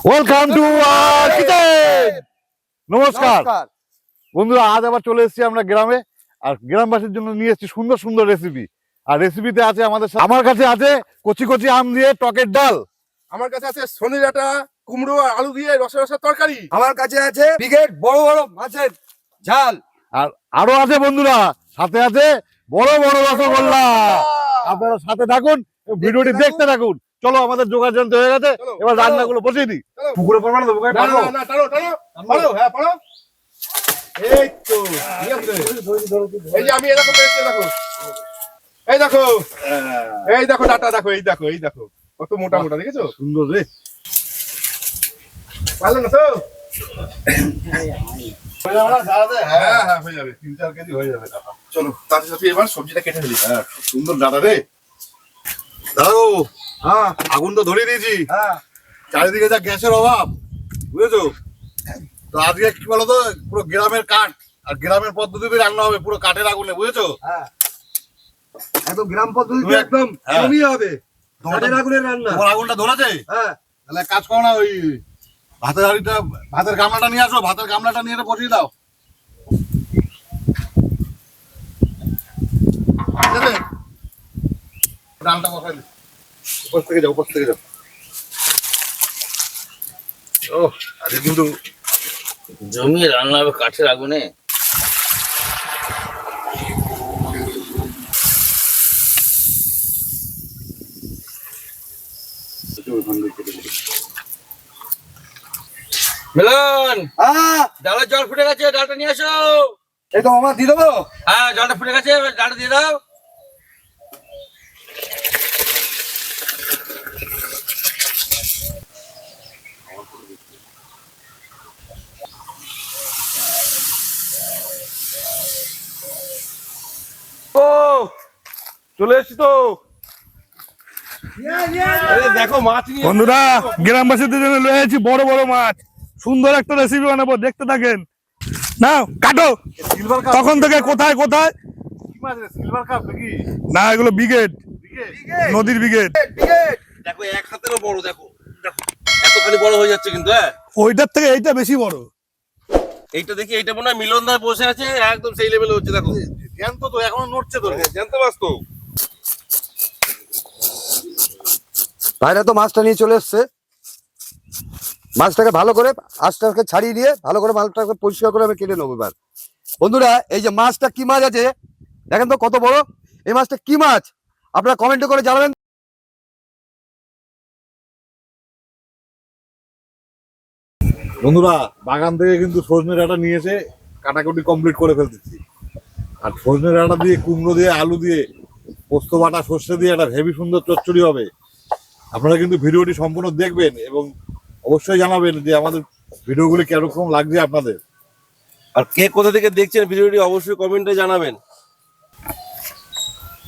Welcome to our kitchen. নমস্কার বন্ধুরা, আজ আবার চলে এসেছি আমরা গ্রামে। আর গ্রামবাসীর জন্য নিয়ে এসেছি সুন্দর সুন্দর রেসিপি। আর রেসিপিতে আছে আমার কাছে আছে কচি কচি আম দিয়ে টকের ডাল। আমার কাছে আছে সনি ডাঁটা, কুমড়ো আর আলু দিয়ে রসা রসা তরকারি। আমার কাছে আছে ব্রিগেড বড় বড় মাছের ঝাল। আর আরো আছে বন্ধুরা, সাথে আছে বড় বড় রসগোল্লা। আপনারা সাথে থাকুন, ভিডিওটি দেখতে থাকুন। চলো, আমাদের জোগাড় যন্ত্র হয়ে গেছে, এবার রান্নাগুলো বসিয়ে দিই। পুকুরে পড়বা না তো? না, টানো টানো পারো, হ্যাঁ পারো। এই তো এই যে আমি এরকম পেয়েছি, দেখো এই দেখো, এই দেখো ডাঁটা, দেখো এই দেখো, এই দেখো কত মোটা মোটা, দেখেছো? সুন্দর রে। পারলো না তো? হয়ে যাবে না সারাতে? হ্যাঁ হ্যাঁ হয়ে যাবে, 3-4 কেজি হয়ে যাবে ডাঁটা। চলো তার সাথে এবার সবজিটা কেটে ফেলি। হ্যাঁ, খুব সুন্দর ডাটা রে। দাঁড়াও, হ্যাঁ আগুন তো ধরিয়ে দিয়েছি। হ্যাঁ চারিদিকে যা গ্যাসের অভাব, বুঝেছো তো। আজকে কি বলতো, পুরো গ্রামের কাঠ আর গ্রামের পদ্ধতিতে রান্না হবে, পুরো কাঠের আগুনে, বুঝেছো? হ্যাঁ, একদম গ্রাম পদ্ধতিতে তুমি- একদম হ্যাঁ। জমিয়ে হবে। কাঠের আগুনের রান্না। তোমার আগুনটা ধরেছে? হ্যাঁ, তাহলে এক কাজ করো না, ওই ভাতের হাঁড়িটা, ভাতের গামলাটা নিয়ে আসো, ভাতের গামলাটা নিয়ে এসে বসিয়ে দাও। ঠিক আছে? ডালটা বসাই দিই। উপর থেকে যাও, উপর থেকে যাও। ও, আজকে কিন্তু জমিয়ে রান্না হবে কাঠের আগুনে। মিলন, ডালের জল ফুটে গেছে, ডালটা নিয়ে আসো। এই তো আমার দিয়ে দেবো। হ্যাঁ, জলটা ফুটে গেছে, এবার ডালটা দিয়ে দাও। ও চলে এসছি তো। দেখো মাছ নিয়ে বন্ধুরা, গ্রামবাসীদের জন্য লয়ে আছি বড় বড় মাছ। সুন্দর একটা রেসিপি বানাবো, দেখতে থাকেন। নাও কাটো। Silver cup. তখন থেকে কোথায় কোথায় কি মাছ রে? সিলভার কাপ নাকি? না, এগুলো ব্রিগেড, নদীর ব্রিগেড। দেখো এক হাতেরও বড়, দেখো দেখো এতখানি বড় হয়ে যাচ্ছে কিন্তু। হ্যাঁ, ওইটার থেকে এইটা বেশি বড়। এইটা দেখি, এইটা মনে হয় মিলন দা বসে আছে, একদম সেই লেভেলে হচ্ছে। দেখো জ্যান্ত তো, এখনো নড়ছে তো। জানতে পারতো। ভাইরা তো মাছটা নিয়ে চলে এসছে। মাছটাকে ভালো করে আঁশটাকে ছাড়িয়ে দিয়ে ভালো করে মাছটাকে পরিষ্কার করে আমি কেটে নেবো এবার। বন্ধুরা, এই যে মাছটা কি মাছ আছে দেখেন তো কত বড়। এই মাছটা কি মাছ আপনারা কমেন্টে করে জানাবেন। বন্ধুরা, বাগান থেকে কিন্তু সজনে ডাঁটা নিয়ে এসে কাটাকুটি কমপ্লিট করে ফেলতেছি। আর সজনে ডাঁটা দিয়ে, কুমড়ো দিয়ে, আলু দিয়ে, পোস্ত বাটা, সর্ষে দিয়ে একটা হেভি সুন্দর চচ্চড়ি হবে। আপনারা কিন্তু ভিডিওটি সম্পূর্ণ দেখবেন এবং অবশ্যই জানাবেন যে আমাদের ভিডিওগুলি কিরকম লাগছে আপনাদের। আর কে কোথা থেকে দেখছেন ভিডিওটি অবশ্যই কমেন্টে জানাবেন।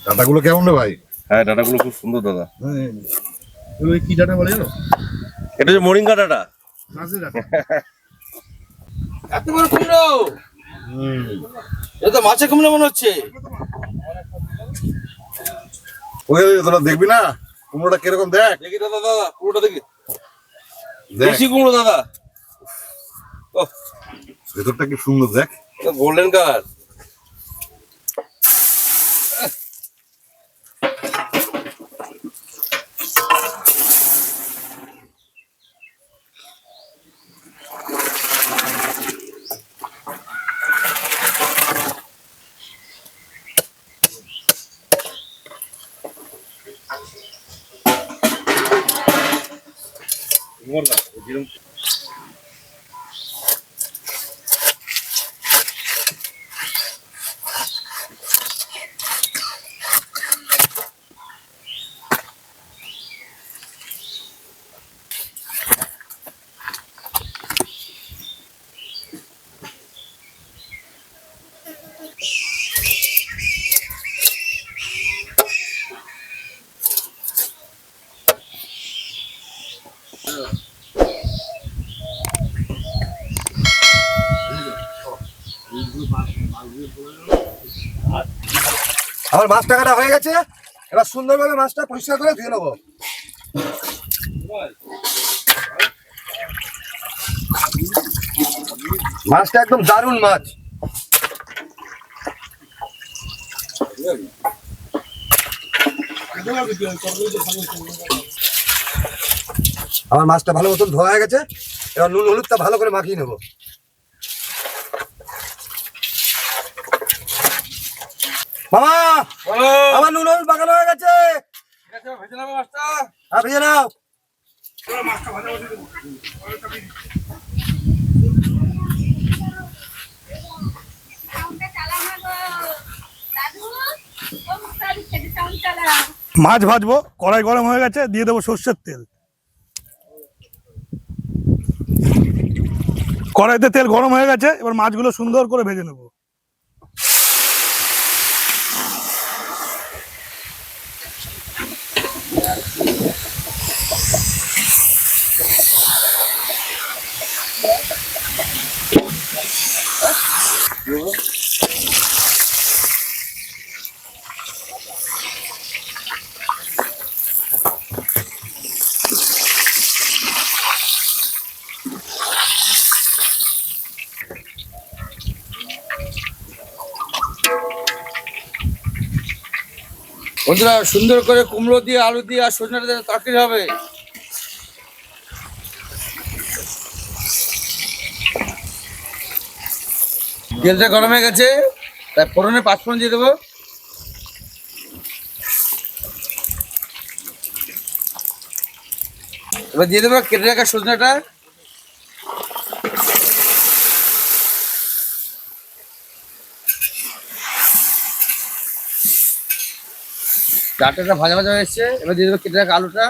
ডাঁটাগুলো কেমন রে ভাই? হ্যাঁ, ডাটাগুলো খুব সুন্দর দাদা। কি ডাঁটা বলে জানো? এটা হচ্ছে মোরিঙ্গা ডাটা। মাছের ডাঁটা। এত বড় কুমড়ো, এটা তো মাছের কুমড়ো মনে হচ্ছে। ওই তোরা দেখবি না কুমড়োটা কিরকম? দেখ দেখি দাদা, দাদা কুমড়োটা দেখি, দেখ দেশি কুমড়ো দাদা। ও, ভেতরটা কি সুন্দর, দেখ। Golden colour. আমার মাছটা কাটা হয়ে গেছে। এবার সুন্দরভাবে মাছটা পরিষ্কার করে ধুয়ে নেবো। মাছটা একদম দারুণ মাছ। আমার মাছটা ভালো মতন ধোয়া হয়ে গেছে, এবার নুন হলুদটা ভালো করে মাখিয়ে নেবো। মামা, আমার নুন হলুদ মাখানো হয়ে গেছে। হ্যাঁ, ভেজে নাও। মাছ ভাজবো, কড়াই গরম হয়ে গেছে, দিয়ে দেবো সর্ষের তেল। কড়াইতে তেল গরম হয়ে গেছে, এবার মাছগুলো সুন্দর করে ভেজে নেবো। বন্ধুরা সুন্দর করে কুমড়ো দিয়ে আলু দিয়ে আর সজনে ডাটা দিয়ে তরকারি হবে। তেলটা গরম হয়ে গেছে, তাই ফোড়নে 5 ফোড়ন দিয়ে দেবো। এবার দিয়ে দেবো কেটে রাখা সজনেটা। ডাটাটা ভাজা ভাজা হয়ে এসছে, এবার দিয়ে দেবো কেটে রাখা আলুটা।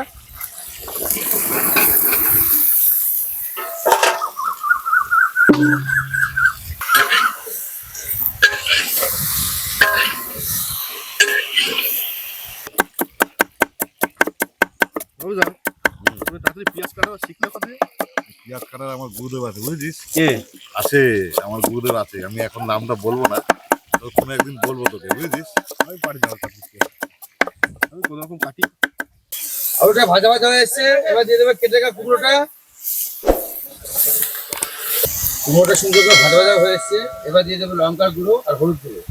তাড়াতাড়ি পেঁয়াজ কাটা শিখলে কোথায়? পেঁয়াজ কাটার আমার গুরুদেব আছে, বুঝেছিস? আছে, আমার গুরুদেব আছে। আমি এখন নামটা বলবো না, তো কোনো একদিন বলবো তোকে, বুঝেছিস? আমি পারি না কাটি, আমি কোনো রকম কাটি। আলুটা ভাজা ভাজা হয়ে এসছে, এবার দিয়ে দেবো কেটে রাখা কুমড়োটা। কুমড়োটা সুন্দর করে ভাজা ভাজা হয়ে এসছে, এবার দিয়ে দেবো লঙ্কার গুঁড়ো আর হলুদ গুঁড়ো।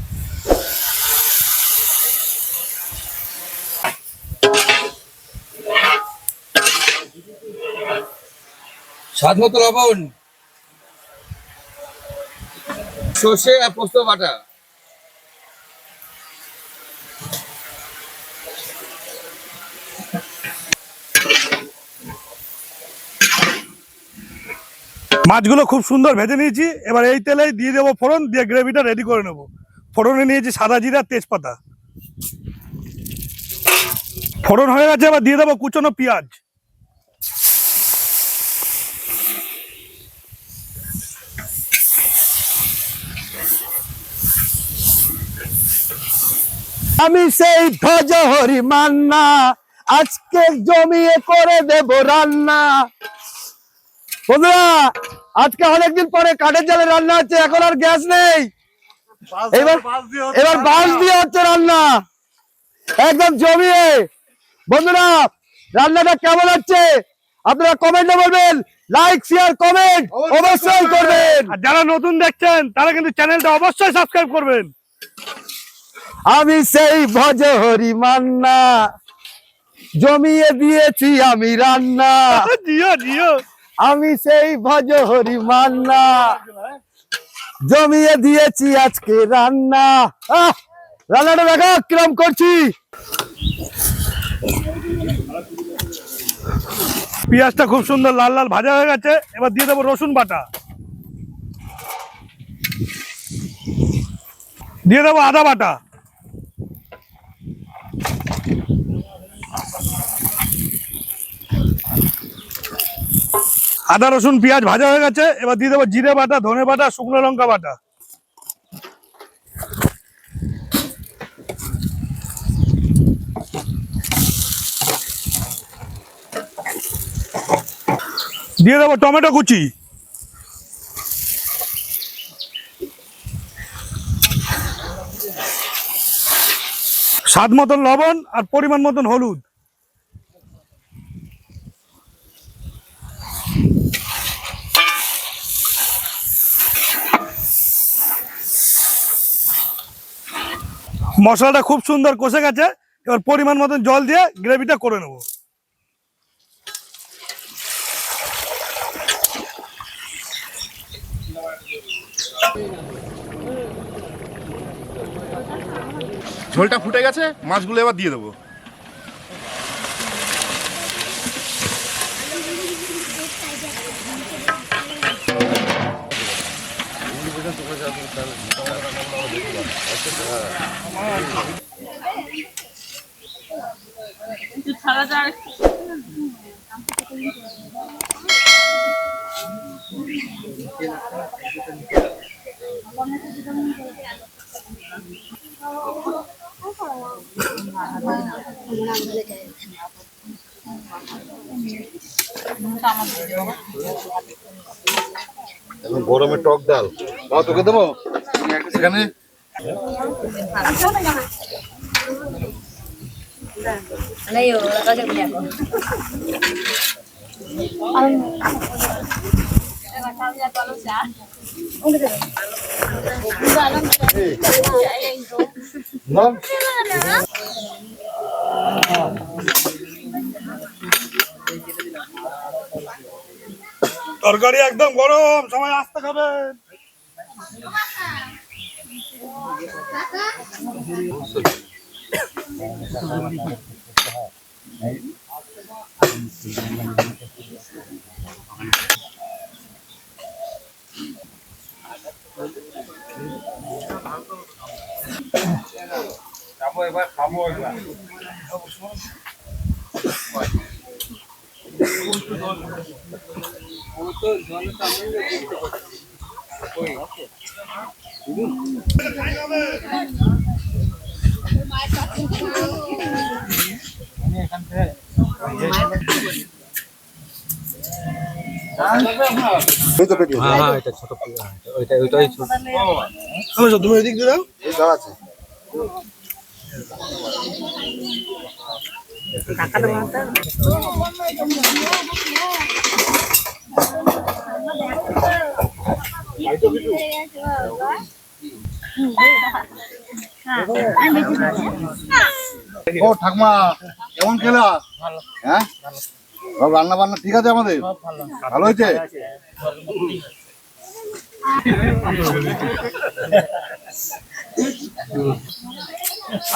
স্বাদ মতো লবণ, সর্ষে আর পোস্ত বাটা। মাছগুলো খুব সুন্দর ভেজে নিয়েছি, এবার এই তেলেই দিয়ে দেবো ফোড়ন, দিয়ে গ্রেভিটা রেডি করে নেবো। ফোড়নে নিয়েছি সাদা জিরা, তেজপাতা। ফোড়ন হয়ে গেছে, এবার দিয়ে দেবো কুচনো পেঁয়াজ। আমি সেই ভজহরি মান্না, আজকে জমিয়ে করে দেব রান্না। বন্ধুরা, আজকে অনেকদিন পরে কাঠের জালে রান্না হচ্ছে, এখন আর গ্যাস নেই, এবার বাঁশ দিয়ে হচ্ছে রান্না, একদম জমিয়ে। বন্ধুরা, রান্নাটা কেমন হচ্ছে আপনারা কমেন্টে বলবেন, লাইক শেয়ার কমেন্ট অবশ্যই করবেন। আর যারা নতুন দেখছেন তারা কিন্তু চ্যানেলটা অবশ্যই সাবস্ক্রাইব করবেন। আমি সেই ভজহরি মান্না, জমিয়ে দিয়েছি আমি রান্না। জিও জিও, আমি সেই ভজহরি মান্না, জমিয়ে দিয়েছি আজকে রান্না। রান্নাটা দেখো কিরম করছি। পেঁয়াজটা খুব সুন্দর লাল লাল ভাজা হয়ে গেছে, এবার দিয়ে দেবো রসুন বাটা, দিয়ে দেবো আদা বাটা, আদা রসুন পেঁয়াজ ভাজা হয়ে গেছে, এবার দিয়ে দেবো জিরে বাটা, ধনে বাটা, শুকনো লঙ্কা বাটা। দিয়ে দেবো টমেটো কুচি, স্বাদ মতন লবণ আর পরিমাণ মতন হলুদ। মশলাটা খুব সুন্দর কষে গেছে, এবার পরিমাণ মতন জল দিয়ে গ্রেভিটা করে নেবো। ঝোলটা ফুটে গেছে, মাছগুলো এবার দিয়ে দেবো। এখন গরমে টক ডাল তোকে দেবো এখানে। তরকারি একদম গরম, সবাই আস্তে খাবেন। তুমি এদিক দিয়ে দাও। ও ঠাকমা কেমন খেলা? হ্যাঁ সব রান্না বান্না ঠিক আছে আমাদের? ভালো হয়েছে?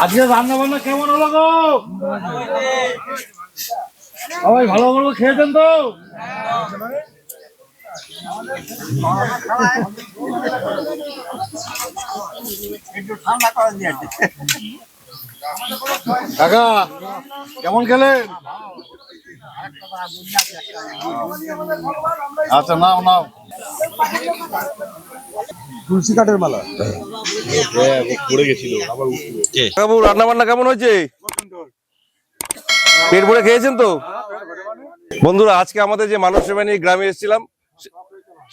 আজকে রান্না বান্না কেমন হলো গো? সবাই ভালো ভালো খেয়েছেন তো? কাকা কেমন খেলেন? আচ্ছা নাও নাও। তুলসী কাঠের মালা। বাবু রান্না বান্না কেমন হয়েছে? পেট ভরে খেয়েছেন তো? বন্ধুরা, আজকে আমাদের যে মানব সেবা নিয়ে গ্রামে এসেছিলাম,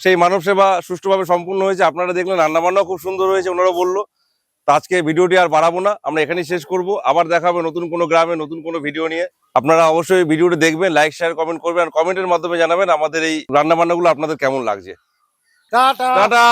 সেই মানব সেবা সুষ্ঠুভাবে সম্পূর্ণ হয়েছে। আপনারা দেখলেন রান্না বান্নাও খুব সুন্দর হয়েছে, ওনারা বললো। তো আজকে ভিডিওটি আর বাড়াবো না, আমরা এখানেই শেষ করব। আবার দেখা হবে নতুন কোনো গ্রামে নতুন কোনো ভিডিও নিয়ে। আপনারা অবশ্যই ভিডিওটি দেখবেন, লাইক শেয়ার কমেন্ট করবেন, আর কমেন্টের মাধ্যমে জানাবেন আমাদের এই রান্না বান্নাগুলো আপনাদের কেমন লাগছে। টাটা। টাটা।